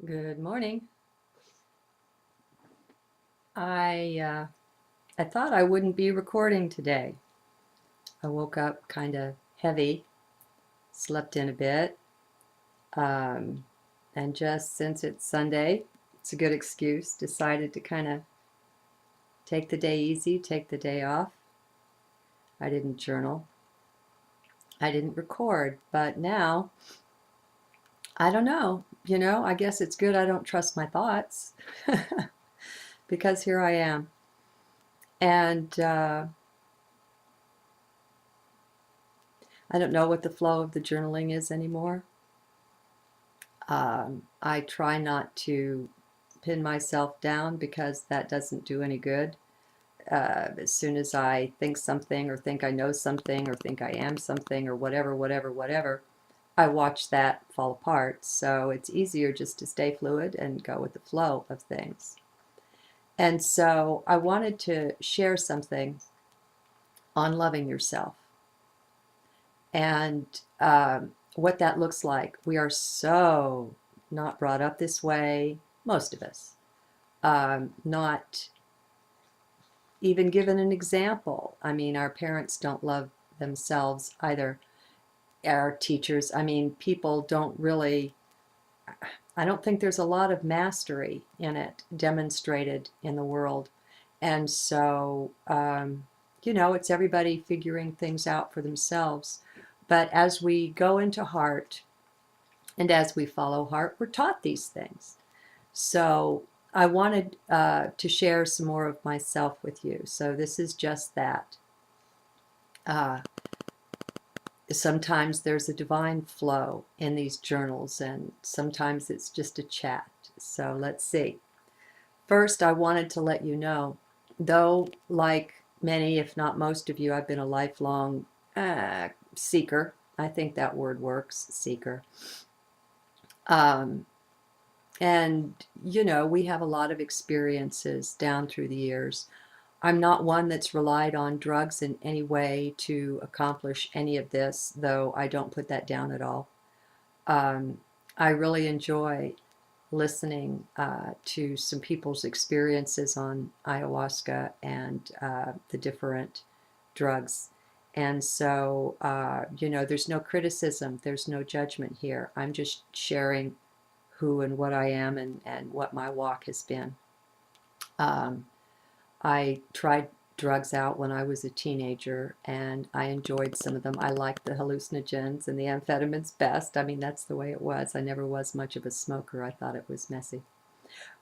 Good morning. I thought I wouldn't be recording today. I woke up kind of heavy, slept in a bit, um, and just since it's Sunday, it's a good excuse. Decided to kind of take the day easy, take the day off. I didn't journal. I didn't record, but now I don't know. I guess it's good I don't trust my thoughts because here I am. And I don't know what the flow of the journaling is anymore. I try not to pin myself down because that doesn't do any good. As soon as I think something or think I know something or think I am something or whatever, I watch that fall apart. So it's easier just to stay fluid and go with the flow of things. And so I wanted to share something on loving yourself and what that looks like. We are so not brought up this way, most of us, not even given an example. I mean, our parents don't love themselves either. Our teachers, I mean, people don't really, I don't think there's a lot of mastery in it demonstrated in the world. And so, it's everybody figuring things out for themselves. But as we go into heart and as we follow heart, we're taught these things. So I wanted to share some more of myself with you. So this is just that. Uh, Sometimes there's a divine flow in these journals, and sometimes it's just a chat. So let's see. First, I wanted to let you know, though, like many, if not most of you, I've been a lifelong seeker. I think that word works, seeker. Um, and, we have a lot of experiences down through the years. I'm not one that's relied on drugs in any way to accomplish any of this, though I don't put that down at all. Um, I really enjoy listening to some people's experiences on ayahuasca and the different drugs. And so, there's no criticism, there's no judgment here. I'm just sharing who and what I am and what my walk has been. Um, I tried drugs out when I was a teenager and I enjoyed some of them. I liked the hallucinogens and the amphetamines best. I mean, that's the way it was. I never was much of a smoker. I thought it was messy,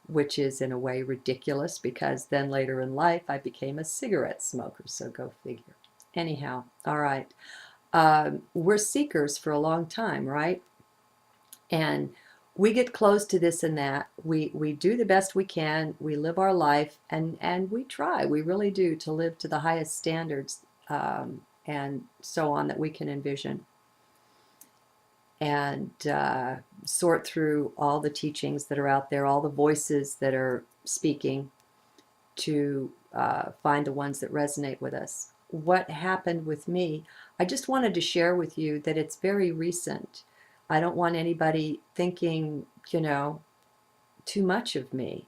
which is in a way ridiculous because then later in life I became a cigarette smoker. So go figure. Anyhow, all right. We're seekers for a long time, right? And we get close to this and that. We do the best we can. We live our life, and we try. We really do to live to the highest standards, and so on that we can envision, and sort through all the teachings that are out there, all the voices that are speaking to find the ones that resonate with us. What happened with me, I just wanted to share with you that it's very recent. I don't want anybody thinking, too much of me.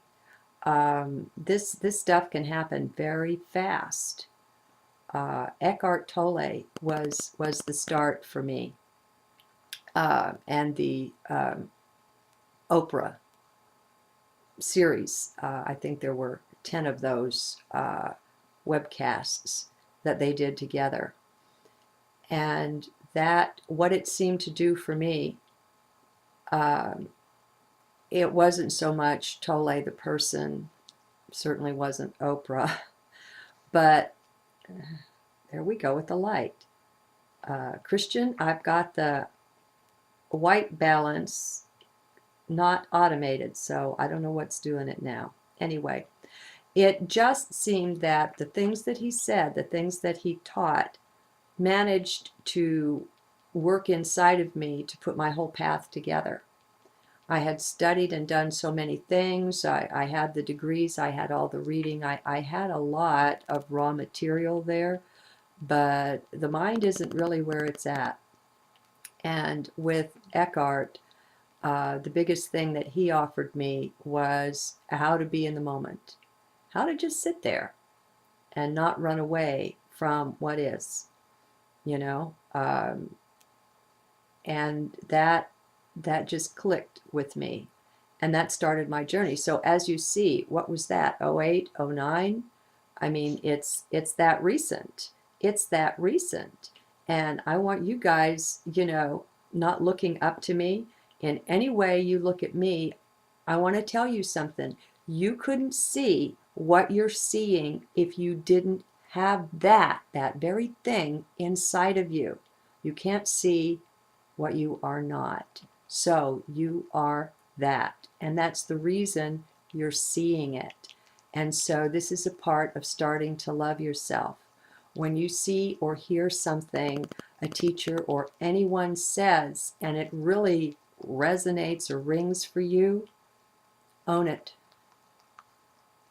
This stuff can happen very fast. Eckhart Tolle was the start for me, and the Oprah series. I think there were 10 of those webcasts that they did together. And that, what it seemed to do for me, um, it wasn't so much Tolle the person, certainly wasn't Oprah, but there we go with the light. Christian, I've got the white balance not automated, so I don't know what's doing it now. Anyway, it just seemed that the things that he said, the things that he taught, managed to work inside of me to put my whole path together. I had studied and done so many things. I had the degrees, I had all the reading, I had a lot of raw material there, but the mind isn't really where it's at. And with Eckhart, The biggest thing that he offered me was how to be in the moment, how to just sit there and not run away from what is, you know. And that just clicked with me, and that started my journey. So as you see, what was that, 08, 09? I mean, it's that recent. It's that recent. And I want you guys, you know, not looking up to me. In any way you look at me, I want to tell you something. You couldn't see what you're seeing if you didn't have that very thing inside of you. You can't see what you are not. So you are that. And that's the reason you're seeing it. And so this is a part of starting to love yourself. When you see or hear something a teacher or anyone says and it really resonates or rings for you, own it.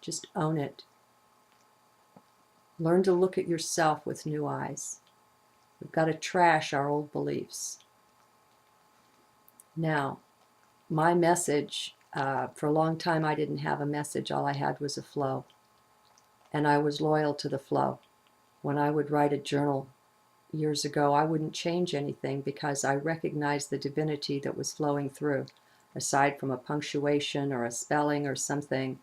Just own it. Learn to look at yourself with new eyes. We've got to trash our old beliefs. Now, my message, for a long time I didn't have a message. All I had was a flow. And I was loyal to the flow. When I would write a journal years ago, I wouldn't change anything because I recognized the divinity that was flowing through. Aside from a punctuation or a spelling or something,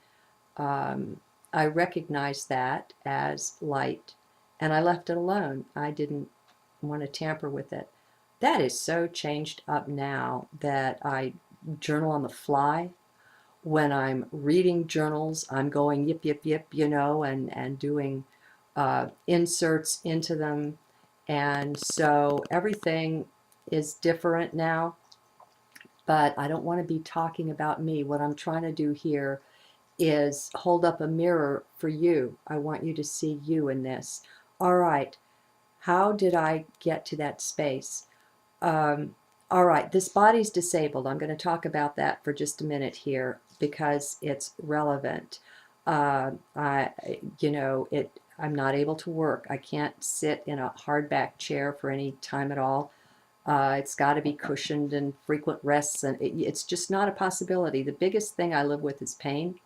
I recognized that as light. And I left it alone. I didn't want to tamper with it. That is so changed up now that I journal on the fly. When I'm reading journals, I'm going yip, yip, yip, you know, and doing inserts into them. And so everything is different now, but I don't want to be talking about me. What I'm trying to do here is hold up a mirror for you. I want you to see you in this. All right, how did I get to that space? All right, this body's disabled. I'm going to talk about that for just a minute here because it's relevant. You know, I'm not able to work. I can't sit in a hardback chair for any time at all. It's got to be cushioned and frequent rests, and it's just not a possibility. The biggest thing I live with is pain.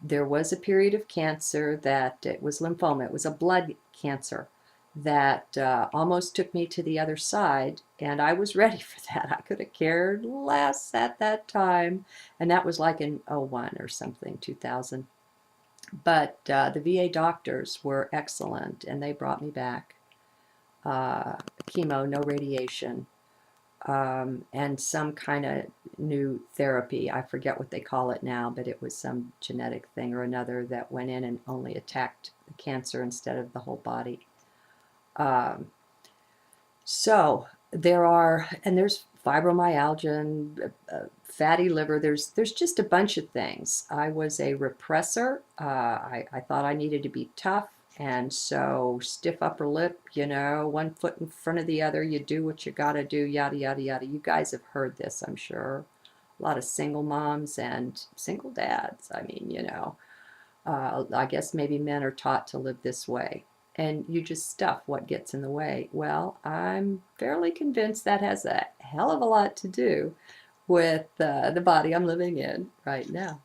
There was a period of cancer that it was lymphoma. It was a blood cancer that almost took me to the other side, and I was ready for that. I could have cared less at that time, and that was like in '01 or something, 2000. But the VA doctors were excellent, and they brought me back. Chemo, no radiation, and some kind of new therapy. I forget what they call it now, but it was some genetic thing or another that went in and only attacked the cancer instead of the whole body. So there's fibromyalgia and fatty liver. There's just a bunch of things. I was a repressor. I thought I needed to be tough, and so stiff upper lip, you know, one foot in front of the other. You do what you gotta do, yada yada yada. You guys have heard this, I'm sure. A lot of single moms and single dads. I mean, you know, I guess maybe men are taught to live this way. And you just stuff what gets in the way. Well, I'm fairly convinced that has a hell of a lot to do with the body I'm living in right now,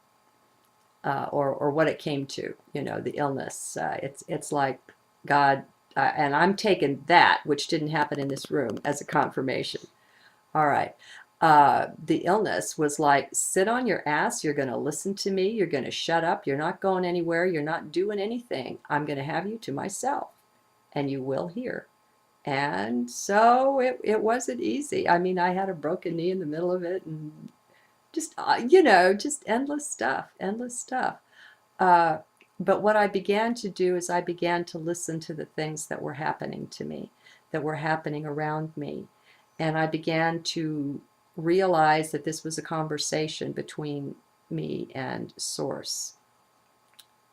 or what it came to, you know, the illness. It's like God, and I'm taking that, which didn't happen in this room, as a confirmation. All right. The illness was like, sit on your ass. You're going to listen to me. You're going to shut up. You're not going anywhere. You're not doing anything. I'm going to have you to myself, and you will hear. And so it wasn't easy. I mean, I had a broken knee in the middle of it, and just, you know, just endless stuff, endless stuff. But what I began to do is I began to listen to the things that were happening to me, that were happening around me. And I began to realize that this was a conversation between me and Source.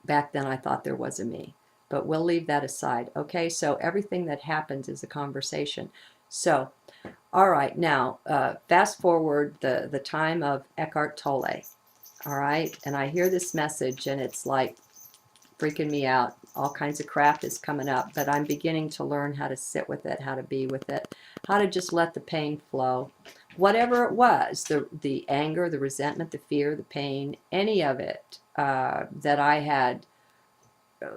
Back then I thought there was a me, but we'll leave that aside. Okay, so everything that happens is a conversation. So, all right, now fast forward the time of Eckhart Tolle. All right, and I hear this message and it's like freaking me out. All kinds of crap is coming up, but I'm beginning to learn how to sit with it, how to be with it, how to just let the pain flow. whatever it was, the anger, the resentment, the fear, the pain, any of it that I had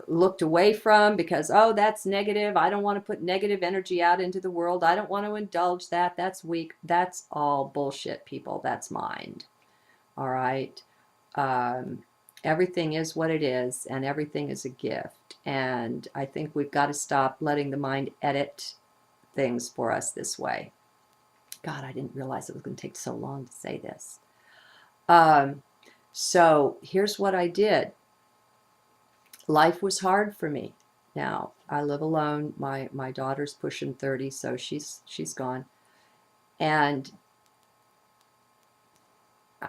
looked away from because, oh, that's negative. I don't want to put negative energy out into the world. I don't want to indulge that. That's weak. That's all bullshit, people. That's mind. All right. Um, Everything is what it is, and everything is a gift. And I think we've got to stop letting the mind edit things for us this way. God, I didn't realize it was going to take so long to say this. So here's what I did. Life was hard for me. Now I live alone. My daughter's pushing 30, so she's gone, and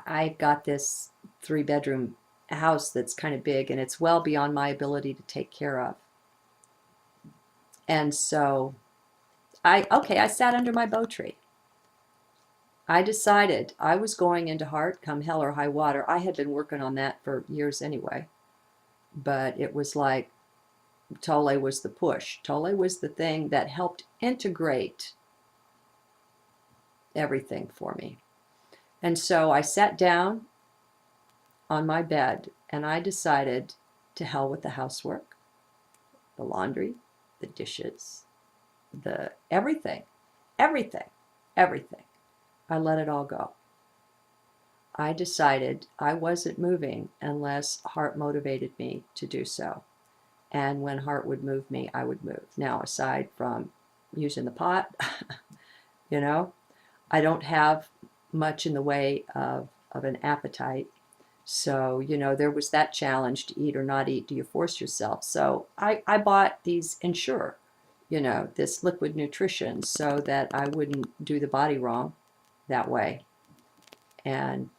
I've got this 3-bedroom house that's kind of big, and it's well beyond my ability to take care of. And so I sat under my bow tree. I decided I was going into heart come hell or high water. I had been working on that for years anyway, but it was like Tole was the push. Tole was the thing that helped integrate everything for me. And so I sat down on my bed and I decided to hell with the housework, the laundry, the dishes, the everything. I let it all go. I decided I wasn't moving unless heart motivated me to do so. And when heart would move me, I would move. Now, aside from using the pot, you know, I don't have much in the way of an appetite. So, there was that challenge to eat or not eat. Do you force yourself? So I bought these Ensure, this liquid nutrition so that I wouldn't do the body wrong that way. And